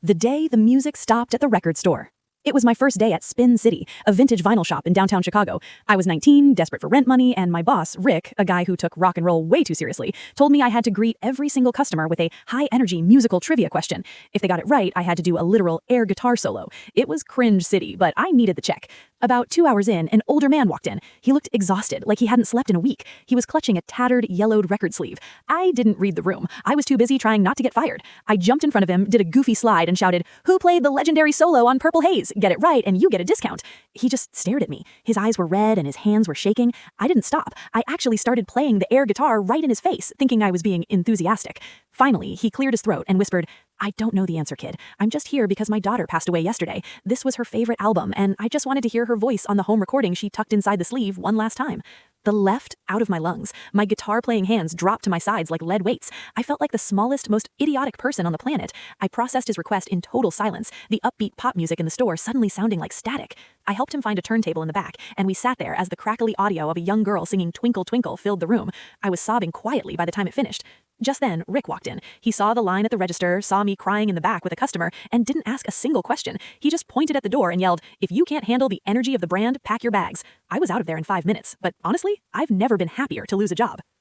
The day the music stopped at the record store. It was my first day at Spin City, a vintage vinyl shop in downtown Chicago. I was 19, desperate for rent money, and my boss, Rick, a guy who took rock and roll way too seriously, told me I had to greet every single customer with a high-energy musical trivia question. If they got it right, I had to do a literal air guitar solo. It was cringe city, but I needed the check. About 2 hours in, an older man walked in. He looked exhausted, like he hadn't slept in a week. He was clutching a tattered, yellowed record sleeve. I didn't read the room. I was too busy trying not to get fired. I jumped in front of him, did a goofy slide, and shouted, "Who played the legendary solo on Purple Haze? Get it right, and you get a discount." He just stared at me. His eyes were red and his hands were shaking. I didn't stop. I actually started playing the air guitar right in his face, thinking I was being enthusiastic. Finally, he cleared his throat and whispered, "I don't know the answer, kid. I'm just here because my daughter passed away yesterday. This was her favorite album, and I just wanted to hear her voice on the home recording she tucked inside the sleeve one last time." The left out of my lungs. My guitar-playing hands dropped to my sides like lead weights. I felt like the smallest, most idiotic person on the planet. I processed his request in total silence, the upbeat pop music in the store suddenly sounding like static. I helped him find a turntable in the back, and we sat there as the crackly audio of a young girl singing Twinkle Twinkle filled the room. I was sobbing quietly by the time it finished. Just then, Rick walked in. He saw the line at the register, saw me crying in the back with a customer, and didn't ask a single question. He just pointed at the door and yelled, "If you can't handle the energy of the brand, pack your bags." I was out of there in 5 minutes, but honestly, I've never been happier to lose a job.